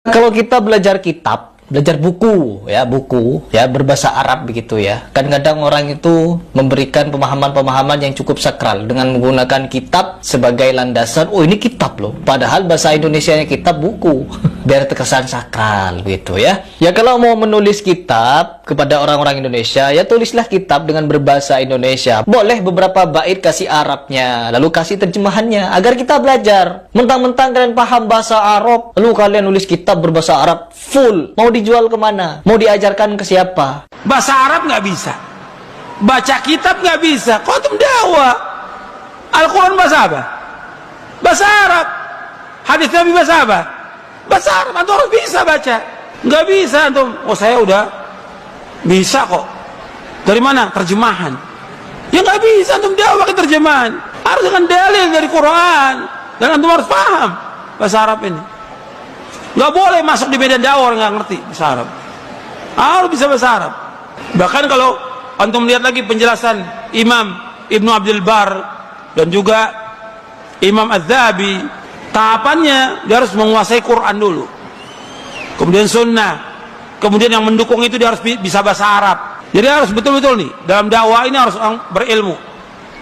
Kalau kita belajar kitab, belajar buku ya berbahasa Arab begitu ya. Kadang-kadang orang itu memberikan pemahaman-pemahaman yang cukup sakral dengan menggunakan kitab sebagai landasan. Oh, ini kitab loh. Padahal bahasa Indonesianya kitab buku. Biar terkesan sakral begitu ya. Ya kalau mau menulis kitab kepada orang-orang Indonesia, ya tulislah kitab dengan berbahasa Indonesia. Boleh beberapa bait kasih Arabnya, lalu kasih terjemahannya agar kita belajar. Mentang-mentang kalian paham bahasa Arab, lalu kalian nulis kitab berbahasa Arab full. Mau dijual kemana? Mau diajarkan ke siapa? Bahasa Arab nggak bisa, baca kitab nggak bisa. Khatam dakwah, Al-Quran bahasa apa? Bahasa Arab. Hadis Nabi bahasa apa? Bahasa Arab. Antum harus bisa baca. Nggak bisa antum. Oh, saya udah bisa kok. Dari mana? Terjemahan. Ya nggak bisa antum dakwah pakai terjemahan. Harus dengan dalil dari Quran. Dan antum harus paham bahasa Arab ini. Nggak boleh masuk di medan dakwah orang nggak ngerti bahasa Arab. Harus bisa bahasa Arab. Bahkan kalau antum lihat lagi penjelasan Imam Ibnu Abdul Bar dan juga Imam Az-Zahabi, tahapannya dia harus menguasai Quran dulu, kemudian Sunnah, kemudian yang mendukung itu dia harus bisa bahasa Arab. Jadi harus betul-betul nih dalam dakwah ini harus orang berilmu.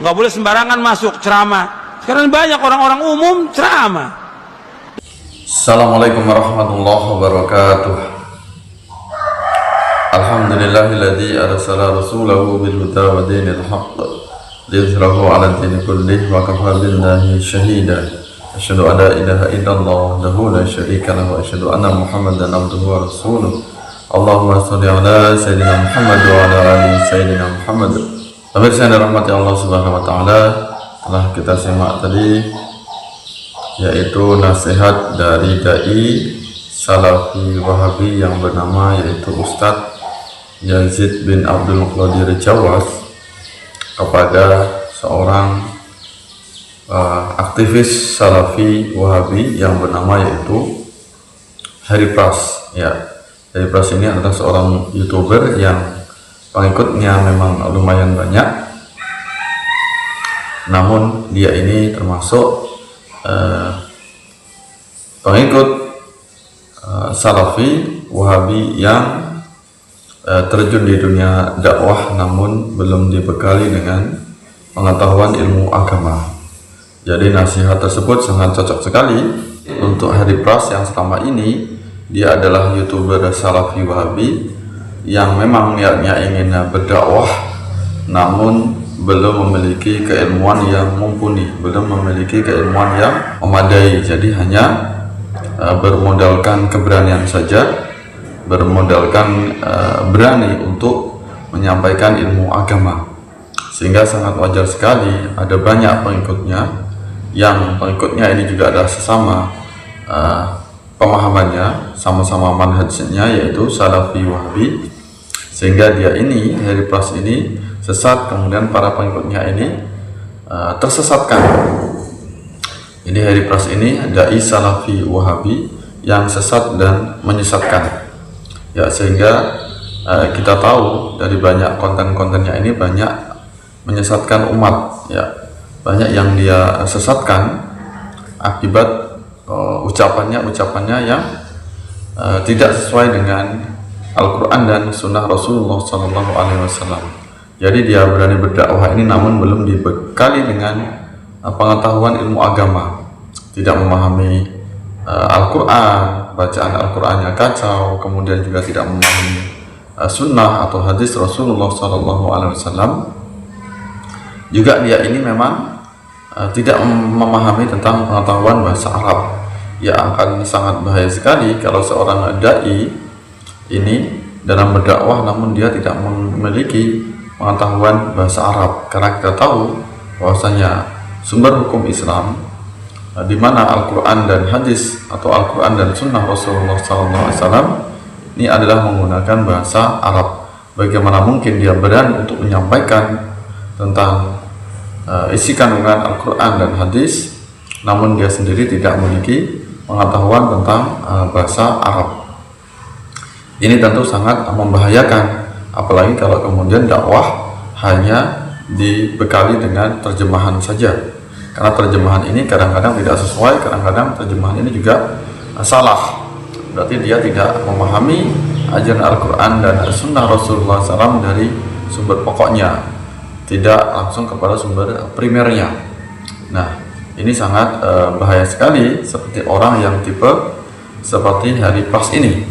Nggak boleh sembarangan masuk ceramah. Sekarang banyak orang-orang umum ceramah. Assalamualaikum warahmatullahi wabarakatuh. Alhamdulillahilladzi arsala rasulahu bil huda wa dinil haqq liyuzhirahu 'ala dini kullih wa kafa billahi shahida. Asyhadu an la ilaha illallah wahdahu la syarika lahu wa asyhadu anna Muhammadan abduhu wa rasuluh. Allahumma shalli 'ala sayyidina Muhammad wa 'ala ali sayyidina Muhammad. Pemirsa yang dirahmati Allah Subhanahu wa taala, telah kita simak tadi yaitu nasihat dari dai Salafi Wahabi yang bernama yaitu Ustadz Yazid bin Abdul Qadir Jawas kepada seorang aktivis Salafi Wahabi yang bernama yaitu Harry Pras. Ya, Harry Pras ini adalah seorang YouTuber yang pengikutnya memang lumayan banyak, namun dia ini termasuk pengikut Salafi Wahabi yang terjun di dunia dakwah namun belum dibekali dengan pengetahuan ilmu agama. Jadi nasihat tersebut sangat cocok sekali untuk Harry Pras yang selama ini dia adalah YouTuber Salafi Wahabi yang memang niatnya ingin berdakwah namun belum memiliki keilmuan yang mumpuni, belum memiliki keilmuan yang memadai. Jadi hanya bermodalkan keberanian saja, bermodalkan berani untuk menyampaikan ilmu agama, sehingga sangat wajar sekali ada banyak pengikutnya yang pengikutnya ini juga adalah sesama pemahamannya, sama-sama manhajnya yaitu Salafi Wahabi, sehingga dia ini Harry Pras ini sesat, kemudian para pengikutnya ini tersesatkan. Ini Harry Pras ini dai Salafi Wahabi yang sesat dan menyesatkan. Ya, sehingga kita tahu dari banyak konten-kontennya ini banyak menyesatkan umat. Ya, banyak yang dia sesatkan akibat ucapannya yang tidak sesuai dengan Al-Quran dan Sunnah Rasulullah SAW. Jadi dia berani berdakwah ini namun belum dibekali dengan pengetahuan ilmu agama, tidak memahami Al-Quran, bacaan Al-Qurannya kacau, kemudian juga tidak memahami sunnah atau hadis Rasulullah SAW. Juga dia ini memang tidak memahami tentang pengetahuan bahasa Arab. Ya, akan sangat bahaya sekali kalau seorang dai ini dalam berdakwah namun dia tidak memiliki pengetahuan bahasa Arab, karena kita tahu bahwasanya sumber hukum Islam di mana Al-Quran dan hadis atau Al-Quran dan Sunnah Rasulullah SAW ini adalah menggunakan bahasa Arab. Bagaimana mungkin dia berani untuk menyampaikan tentang isi kandungan Al-Quran dan hadis namun dia sendiri tidak memiliki pengetahuan tentang bahasa Arab? Ini tentu sangat membahayakan, apalagi kalau kemudian dakwah hanya dibekali dengan terjemahan saja, karena terjemahan ini kadang-kadang tidak sesuai, kadang-kadang terjemahan ini juga salah. berarti dia tidak memahami ajaran Al-Quran dan Sunnah Rasulullah SAW dari sumber pokoknya, tidak langsung kepada sumber primernya. Nah, ini sangat bahaya sekali, seperti orang yang tipe seperti Harry Pras ini.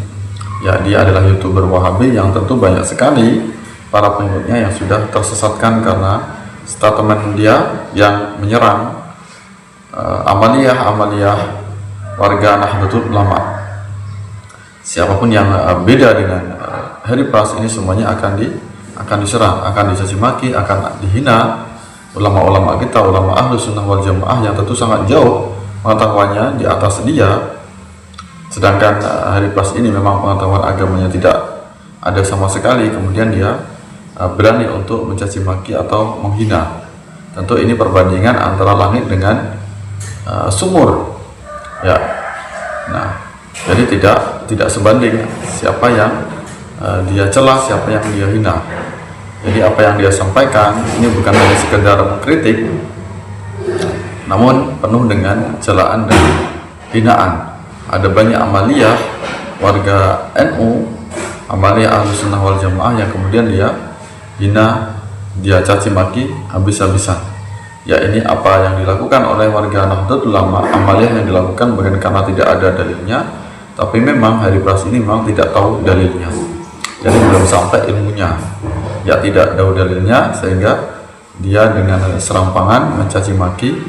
Ya, dia adalah YouTuber Wahabi yang tentu banyak sekali para pengikutnya yang sudah tersesatkan karena statement dia yang menyerang amaliyah warga Nahdlatul Ulama. Siapapun yang beda dengan Harry Pras ini semuanya akan diserang, akan dicaci maki, akan dihina. Ulama-ulama kita, ulama Ahlus Sunnah wal Jamaah yang tentu sangat jauh pengetahuannya di atas dia. Sedangkan Harry Pras ini memang pengetahuan agamanya tidak ada sama sekali, kemudian dia berani untuk mencaci maki atau menghina. Tentu ini perbandingan antara langit dengan sumur. Ya. Nah, jadi tidak sebanding siapa yang dia celah, siapa yang dia hina. Jadi apa yang dia sampaikan ini bukan hanya sekedar mengkritik, namun penuh dengan celaan dan hinaan. Ada banyak amaliyah warga NU, amaliyah Ahlus Sunnah wal Jamaah yang kemudian dia hina, dia caci maki habis-habisan. Ya, ini apa yang dilakukan oleh warga Nahdlatul Ulama, amaliyah yang dilakukan bukan karena tidak ada dalilnya, tapi memang Harry Pras ini memang tidak tahu dalilnya. Jadi belum sampai ilmunya. Ya, tidak tahu dalilnya sehingga dia dengan serampangan mencaci maki,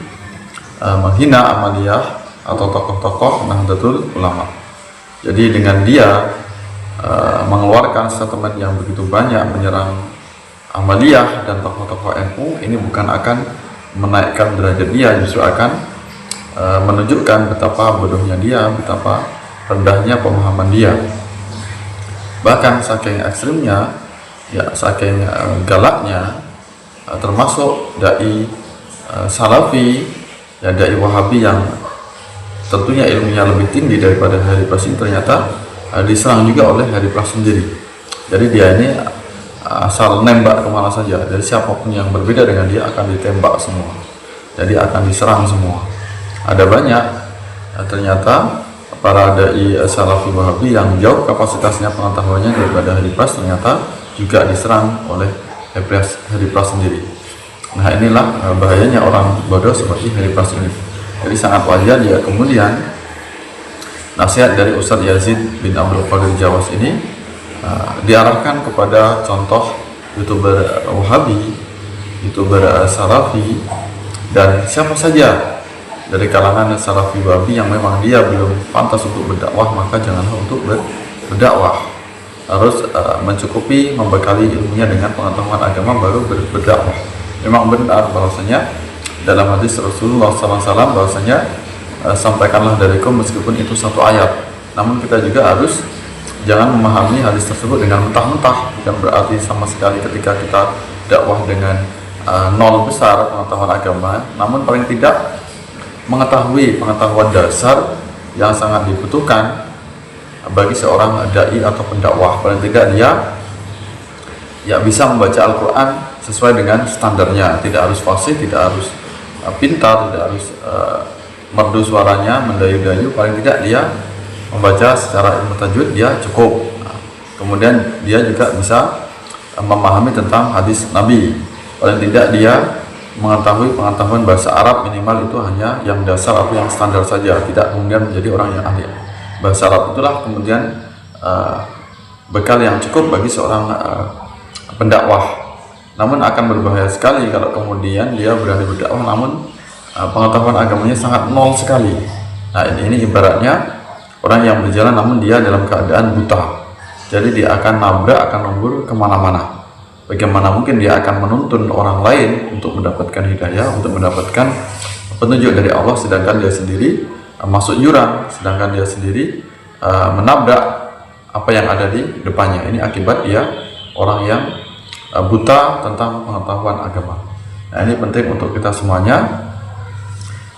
menghina amaliyah atau tokoh-tokoh Nahdlatul Ulama. Jadi dengan dia mengeluarkan statement yang begitu banyak menyerang amaliyah dan tokoh-tokoh NU, ini bukan akan menaikkan derajat dia, justru akan menunjukkan betapa bodohnya dia, betapa rendahnya pemahaman dia. Bahkan saking ekstrimnya, ya saking galaknya, termasuk dai Salafi, ya dai Wahabi yang tentunya ilmunya lebih tinggi daripada Harry Pras ini, ternyata diserang juga oleh Harry Pras sendiri. Jadi dia ini asal nembak kemana saja, dari siapapun yang berbeda dengan dia akan ditembak semua, jadi akan diserang semua. Ada banyak ternyata para dai Salafi Wahabi yang jauh kapasitasnya pengetahuannya daripada Harry Pras, ternyata juga diserang oleh Harry Pras sendiri. Nah, inilah bahayanya orang bodoh seperti Harry Pras ini. Jadi sangat wajar dia kemudian nasihat dari Ustadz Yazid bin Abdul Qadir Jawas ini diarahkan kepada contoh YouTuber Wahabi, YouTuber Salafi, dan siapa saja dari kalangan Salafi Wahabi yang memang dia belum pantas untuk berdakwah, maka janganlah untuk berdakwah. Harus mencukupi, membekali ilmunya dengan pengetahuan agama baru berdakwah. Memang benar bahwasanya dalam hadis Rasulullah SAW bahwasanya sampaikanlah dariku meskipun itu satu ayat. Namun kita juga harus jangan memahami hadis tersebut dengan mentah-mentah, dan berarti sama sekali ketika kita dakwah dengan nol besar pengetahuan agama, namun paling tidak mengetahui pengetahuan dasar yang sangat dibutuhkan bagi seorang dai atau pendakwah. Paling tidak dia ya bisa membaca Al-Quran sesuai dengan standarnya, tidak harus fasih, tidak harus pintar, tidak harus merdu suaranya, mendayu-dayu. Paling tidak dia membaca secara ilmu tajwid dia cukup. Kemudian dia juga bisa memahami tentang hadis Nabi. Paling tidak dia mengetahui pengetahuan bahasa Arab minimal itu hanya yang dasar atau yang standar saja, tidak kemudian menjadi orang yang ahli bahasa Arab. Itulah kemudian bekal yang cukup bagi seorang pendakwah. Namun akan berbahaya sekali kalau kemudian dia berani berdakwah namun pengetahuan agamanya sangat nol sekali. Nah, ini ibaratnya orang yang berjalan namun dia dalam keadaan buta. Jadi dia akan nabrak, akan nembur kemana-mana. Bagaimana mungkin dia akan menuntun orang lain untuk mendapatkan hidayah, untuk mendapatkan petunjuk dari Allah, sedangkan dia sendiri masuk jurang, sedangkan dia sendiri menabrak apa yang ada di depannya. Ini akibat dia orang yang buta tentang pengetahuan agama. Nah, ini penting untuk kita semuanya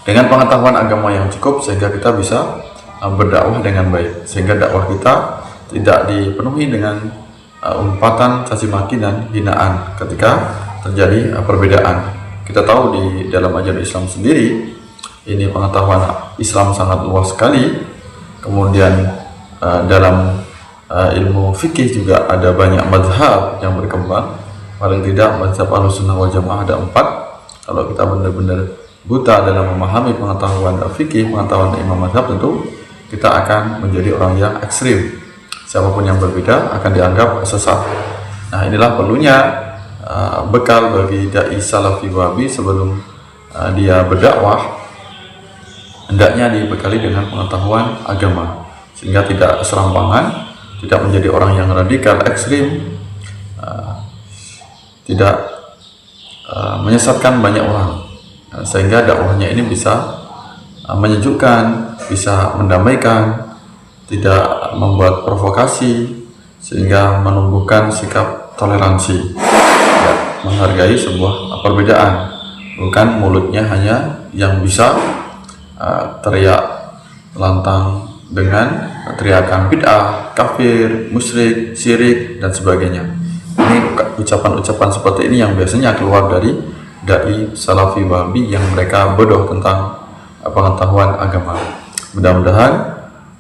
dengan pengetahuan agama yang cukup sehingga kita bisa berdakwah dengan baik, sehingga dakwah kita tidak dipenuhi dengan umpatan, caci maki dan hinaan ketika terjadi perbedaan. Kita tahu di dalam ajaran Islam sendiri ini pengetahuan Islam sangat luas sekali. Kemudian dalam ilmu fikih juga ada banyak mazhab yang berkembang. Paling tidak mazhab Ahlussunnah wal Jamaah ada 4. Kalau kita benar-benar buta dalam memahami pengetahuan fikih, pengetahuan imam mazhab, tentu kita akan menjadi orang yang ekstrim. Siapapun yang berbeda akan dianggap sesat. Nah, inilah perlunya bekal bagi dai Salafi Wahabi sebelum dia berdakwah, hendaknya dibekali dengan pengetahuan agama sehingga tidak serampangan, tidak menjadi orang yang radikal, ekstrim, tidak menyesatkan banyak orang, sehingga dakwahnya ini bisa menyejukkan, bisa mendamaikan, tidak membuat provokasi, sehingga menumbuhkan sikap toleransi, ya, menghargai sebuah perbedaan, bukan mulutnya hanya yang bisa teriak lantang dengan teriakan bid'ah, kafir, musyrik, syirik, dan sebagainya. Ini ucapan-ucapan seperti ini yang biasanya keluar dari dai Salafi Wahabi yang mereka bodoh tentang pengetahuan agama. Mudah-mudahan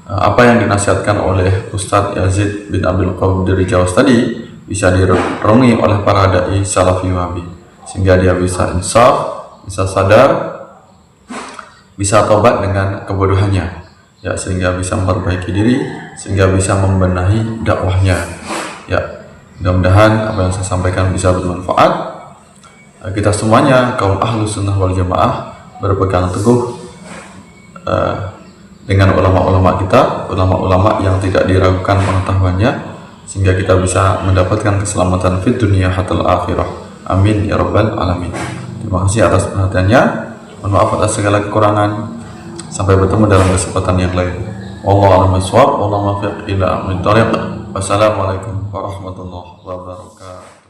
apa yang dinasihatkan oleh Ustadz Yazid bin Abdul Qadir Jawas tadi bisa direnungi oleh para dai Salafi Wahabi, sehingga dia bisa insaf, bisa sadar, bisa tobat dengan kebodohannya, ya, sehingga bisa memperbaiki diri, sehingga bisa membenahi dakwahnya. Ya, mudah-mudahan apa yang saya sampaikan bisa bermanfaat. Kita semuanya kaum Ahlussunnah wal Jamaah berpegang teguh dengan ulama-ulama kita, ulama-ulama yang tidak diragukan pengetahuannya, sehingga kita bisa mendapatkan keselamatan fid dunia hatal akhirah. Amin ya rabbal alamin. Terima kasih atas perhatiannya. Mohon maaf atas segala kekurangan. Sampai bertemu dalam kesempatan yang lain. Wallahu a'lam bishawab. Wallahu muwaffiq ila aqwamit thoriq. Wassalamualaikum warahmatullahi wabarakatuh.